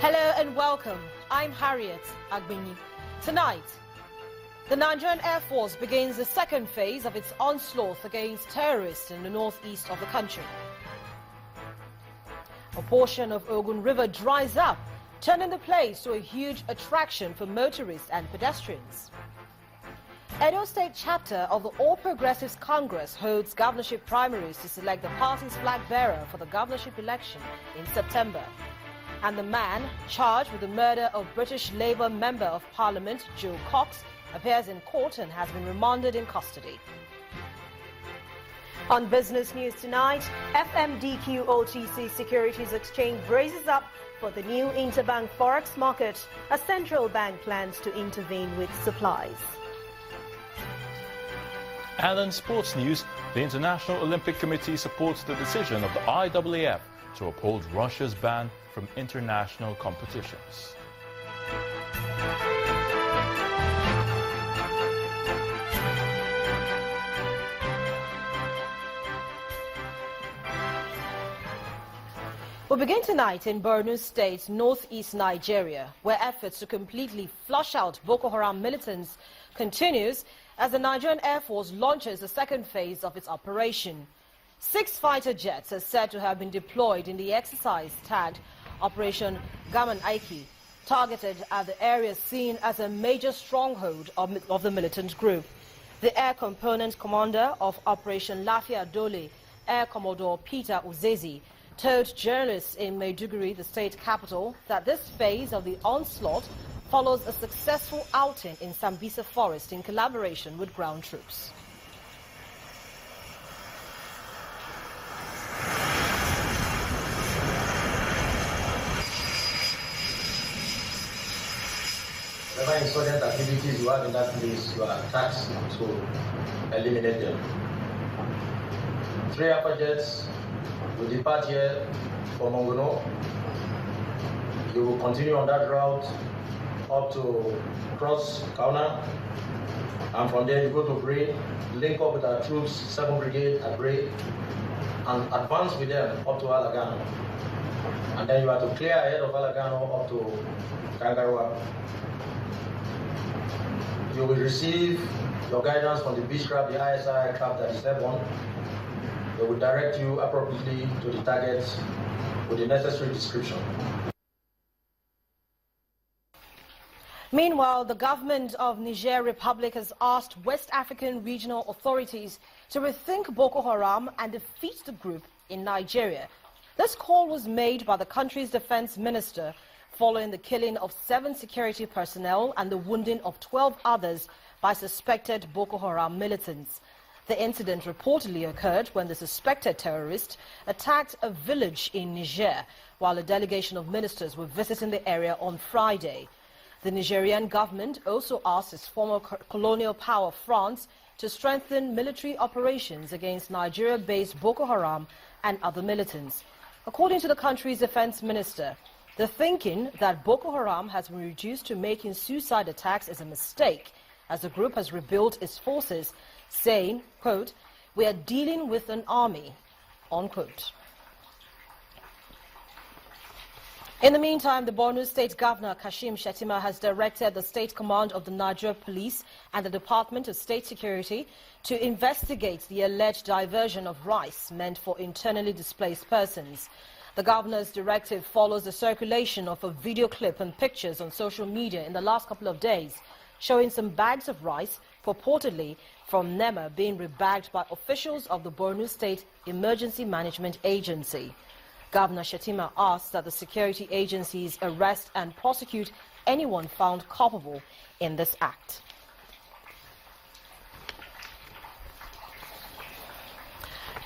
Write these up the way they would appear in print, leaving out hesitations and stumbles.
Hello and welcome. I'm Harriet Agbini. Tonight, the Nigerian Air Force begins the second phase of its onslaught against terrorists in the northeast of the country. A portion of Ogun River dries up, turning the place to a huge attraction for motorists and pedestrians. Edo State chapter of the All Progressives Congress holds governorship primaries to select the party's flag bearer for the governorship election in September. And the man charged with the murder of British Labour Member of Parliament Joe Cox appears in court and has been remanded in custody. On business news tonight, FMDQ OTC Securities Exchange braces up for the new interbank forex market as central bank plans to intervene with supplies. And in sports news, the International Olympic Committee supports the decision of the IAAF to uphold Russia's ban from international competitions. We'll begin tonight in Borno State, northeast Nigeria, where efforts to completely flush out Boko Haram militants continues as the Nigerian Air Force launches the second phase of its operation. 6 fighter jets are said to have been deployed in the exercise tagged Operation Gaman Aiki, targeted at the area seen as a major stronghold of the militant group. The air component commander of Operation Lafia Dole, Air Commodore Peter Uzezi, told journalists in Maiduguri, the state capital, that this phase of the onslaught follows a successful outing in Sambisa Forest in collaboration with ground troops. Whatever insurgent activities you have in that place, you are tasked to eliminate them. 3 Upper jets will depart here for Mongono. You will continue on that route up to cross Kauna, and from there you go to Bray, link up with our troops, 7th Brigade at Bray, and advance with them up to Alagano. And then you are to clear ahead of Alagano up to Kangarua. You will receive your guidance from the Beechcraft, the ISI aircraft that is airborne. They will direct you appropriately to the target with the necessary description. Meanwhile, the government of Niger Republic has asked West African regional authorities to rethink Boko Haram and defeat the group in Nigeria. This call was made by the country's defense minister following the killing of 7 security personnel and the wounding of 12 others by suspected Boko Haram militants. The incident reportedly occurred when the suspected terrorist attacked a village in Niger while a delegation of ministers were visiting the area on Friday. The Nigerian government also asked its former colonial power France to strengthen military operations against Nigeria-based Boko Haram and other militants. According to the country's defense minister, the thinking that Boko Haram has been reduced to making suicide attacks is a mistake, as the group has rebuilt its forces, saying, quote, "We are dealing with an army," unquote. In the meantime, the Borno State Governor, Kashim Shettima, has directed the State Command of the Nigeria Police and the Department of State Security to investigate the alleged diversion of rice meant for internally displaced persons. The governor's directive follows the circulation of a video clip and pictures on social media in the last couple of days, showing some bags of rice, purportedly from Nema, being rebagged by officials of the Borno State Emergency Management Agency. Governor Shettima asked that the security agencies arrest and prosecute anyone found culpable in this act.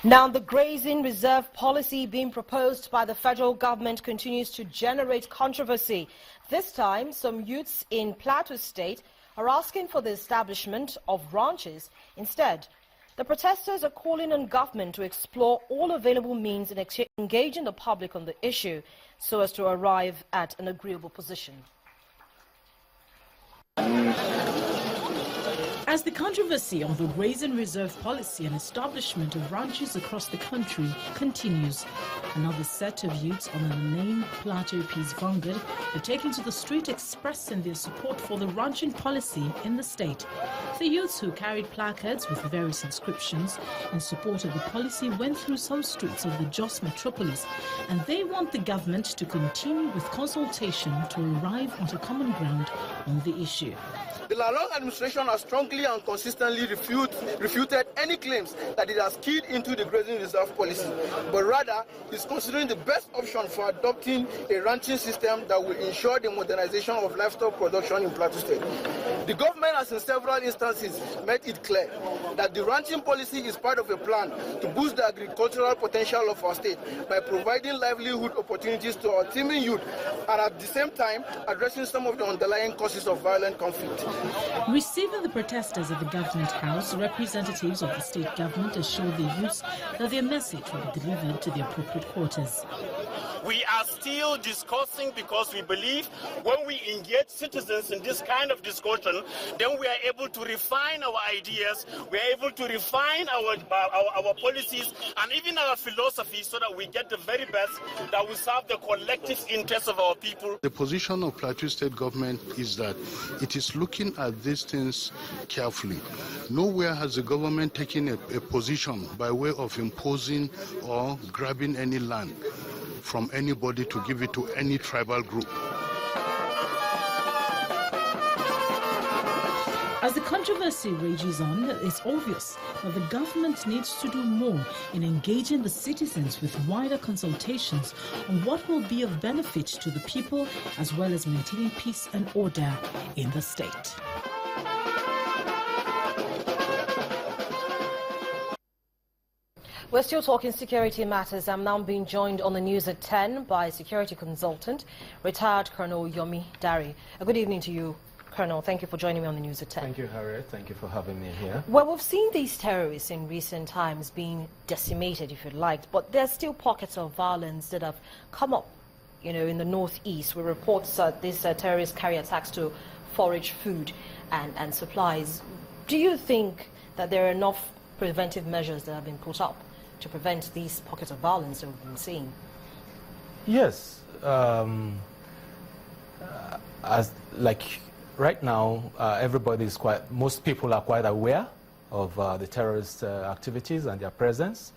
Now, the grazing reserve policy being proposed by the federal government continues to generate controversy. This time, some youths in Plateau State are asking for the establishment of ranches instead. The protesters are calling on government to explore all available means in engaging the public on the issue so as to arrive at an agreeable position. As the controversy on the grazing reserve policy and establishment of ranches across the country continues, another set of youths on the main Plateau Peace Vanguard are taking to the street expressing their support for the ranching policy in the state. The youths who carried placards with various inscriptions in support of the policy went through some streets of the Jos metropolis, and they want the government to continue with consultation to arrive at a common ground on the issue. The Lalong administration has strongly and consistently refuted any claims that it has keyed into the grazing reserve policy, but rather is considering the best option for adopting a ranching system that will ensure the modernization of livestock production in Plateau State. The government has in several instances made it clear that the ranching policy is part of a plan to boost the agricultural potential of our state by providing livelihood opportunities to our teeming youth and at the same time addressing some of the underlying causes of violent conflict. Receiving the protesters at the Government House, representatives of the state government assured the youths that their message will be delivered to the appropriate quarters. We are still discussing because we believe when we engage citizens in this kind of discussion, then we are able to refine our ideas, we are able to refine our policies and even our philosophy so that we get the very best that will serve the collective interests of our people. The position of Plateau State government is that it is looking at these things carefully. Nowhere has the government taken a position by way of imposing or grabbing any land from anybody to give it to any tribal group. As the controversy rages on, it's obvious that the government needs to do more in engaging the citizens with wider consultations on what will be of benefit to the people, as well as maintaining peace and order in the state. We're still talking security matters. I'm now being joined on the news at 10 by security consultant, retired Colonel Yomi Dari. Good evening to you, Colonel. Thank you for joining me on the news at 10. Thank you, Harriet. Thank you for having me here. Well, we've seen these terrorists in recent times being decimated, if you like, but there's still pockets of violence that have come up, you know, in the northeast, where reports that these terrorists carry attacks to forage food and supplies. Do you think that there are enough preventive measures that have been put up to prevent these pockets of violence that we've been seeing? Yes. As like right now, most people are quite aware of the terrorist activities and their presence.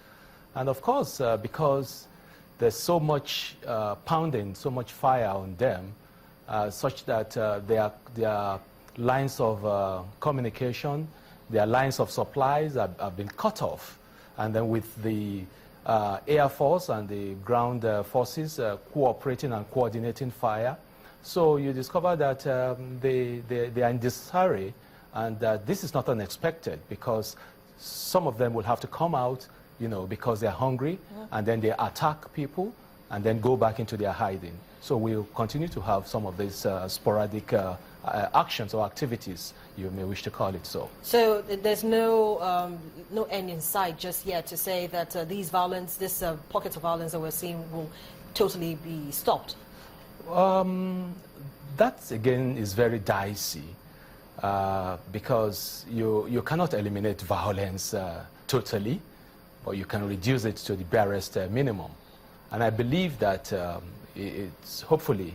And of course, because there's so much pounding, so much fire on them, such that their lines of communication, their lines of supplies have been cut off. And then with the Air Force and the ground forces cooperating and coordinating fire, so you discover that they are in disarray, and this is not unexpected because some of them will have to come out, you know, because they're hungry, and then they attack people and then go back into their hiding. So we'll continue to have some of these sporadic actions or activities, you may wish to call it so. So there's no end in sight just yet to say that these pockets of violence that we're seeing will totally be stopped? That again is very dicey because you cannot eliminate violence totally, but you can reduce it to the barest minimum. And I believe that it's hopefully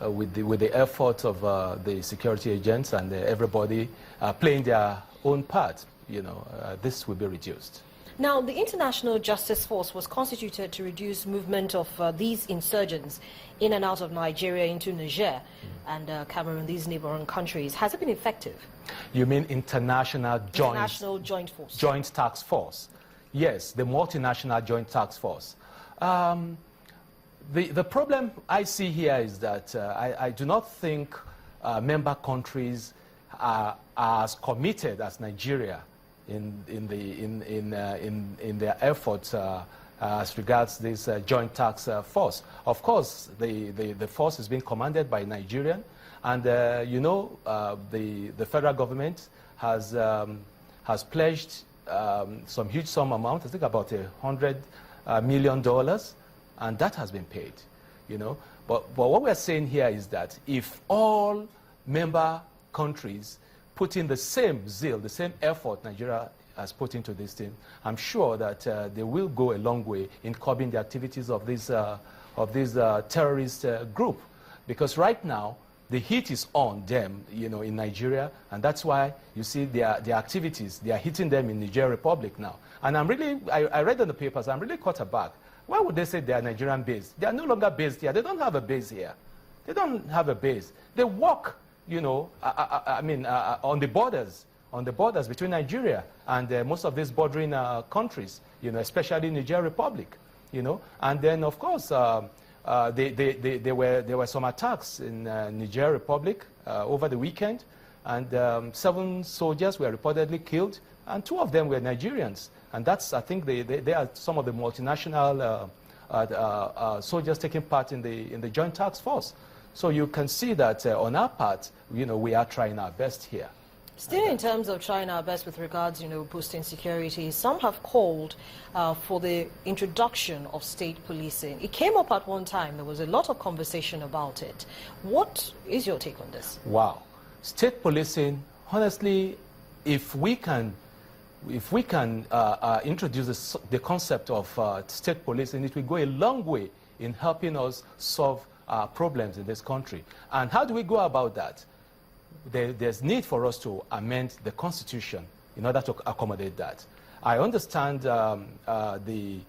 with the effort of the security agents and everybody playing their own part, you know, this will be reduced. Now, the International Justice Force was constituted to reduce movement of these insurgents in and out of Nigeria into Niger and Cameroon, these neighboring countries. Has it been effective? You mean International Joint Force? Joint Task Force. Yes, the multinational Joint Task Force. The problem I see here is that I do not think member countries are as committed as Nigeria in their efforts as regards this joint task force. Of course, the force is being commanded by Nigerian, and you know, the federal government has pledged some huge sum amount, I think about $100 million, and that has been paid. You know, but what we're saying here is that if all member countries put in the same zeal, the same effort Nigeria has put into this thing, I'm sure that they will go a long way in curbing the activities of this terrorist group. Because right now, the heat is on them, in Nigeria, and that's why you see their activities, they are hitting them in Niger Republic now. And I read in the papers, I'm really caught aback. Why would they say they are Nigerian based? They are no longer based here. They don't have a base here. They don't have a base. They walk, on the borders between Nigeria and most of these bordering countries, especially Niger Republic, And then, of course, there were some attacks in Niger Republic over the weekend, and 7 soldiers were reportedly killed, and 2 of them were Nigerians. And that's, I think, they are some of the multinational soldiers taking part in the joint task force. So you can see that on our part, we are trying our best here. Still in terms of trying our best with regards, boosting security, some have called for the introduction of state policing. It came up at one time. There was a lot of conversation about it. What is your take on this? Wow. State policing, honestly, if we can introduce the concept of state policing, it will go a long way in helping us solve problems in this country. And how do we go about that? There's need for us to amend the Constitution in order to accommodate that. I understand the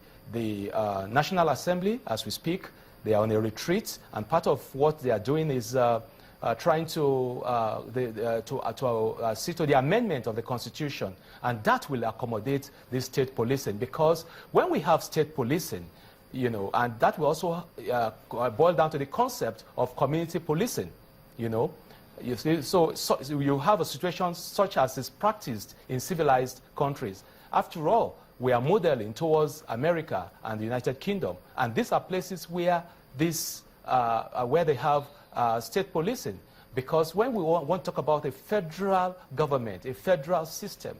National Assembly, as we speak, they are on a retreat, and part of what they are doing is trying to see to the amendment of the Constitution, and that will accommodate this state policing. Because when we have state policing, and that will also boil down to the concept of community policing, You see, so you have a situation such as is practiced in civilized countries. After all, we are modeling towards America and the United Kingdom, and these are places where where they have state policing. Because when we want to talk about a federal government, a federal system,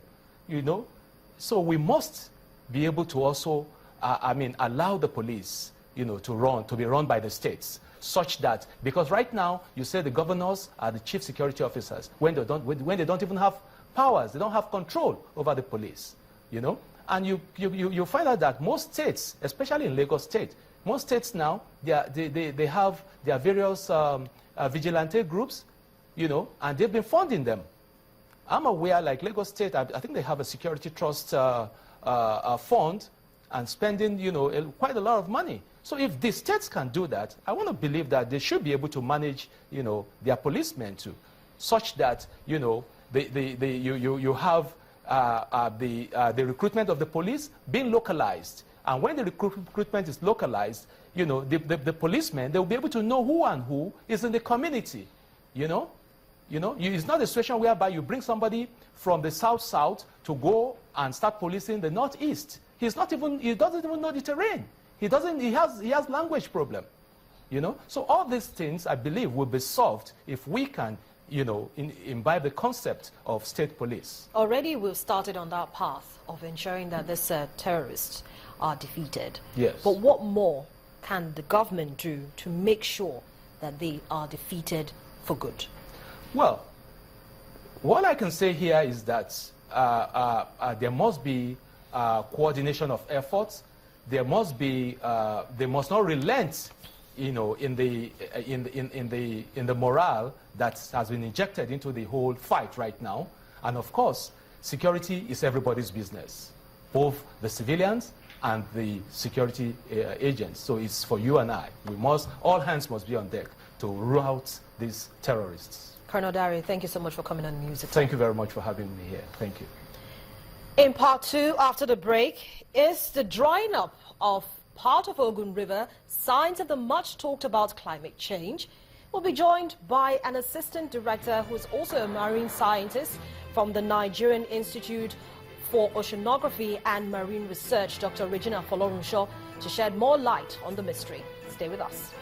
so we must be able to also, allow the police, to be run by the states. Such that, because right now you say the governors are the chief security officers when they don't even have powers, they don't have control over the police, and you find out that most states, especially in Lagos State, most states now they have their various vigilante groups, and they've been funding them. I'm aware, like Lagos State, I think they have a security trust fund and spending quite a lot of money. So if the states can do that, I want to believe that they should be able to manage, their policemen too, such that, you have the recruitment of the police being localized. And when the recruitment is localized, the policemen, they will be able to know who and who is in the community, It's not a situation whereby you bring somebody from the south to go and start policing the northeast. He doesn't even know the terrain. He has language problem, So all these things, I believe, will be solved if we can, imbibe the concept of state police. Already we've started on that path of ensuring that these terrorists are defeated. Yes. But what more can the government do to make sure that they are defeated for good? Well, what I can say here is that there must be coordination of efforts. They must not relent, in the morale that has been injected into the whole fight right now. And of course, security is everybody's business, both the civilians and the security agents. So it's for you and I. All hands must be on deck to rout these terrorists. Colonel Dari, thank you so much for coming on News. Thank you very much for having me here. Thank you. In part 2, after the break, is the drying up of part of Ogun River signs of the much talked about climate change? We'll be joined by an assistant director who is also a marine scientist from the Nigerian Institute for Oceanography and Marine Research, Dr. Regina Folorunsho, to shed more light on the mystery. Stay with us.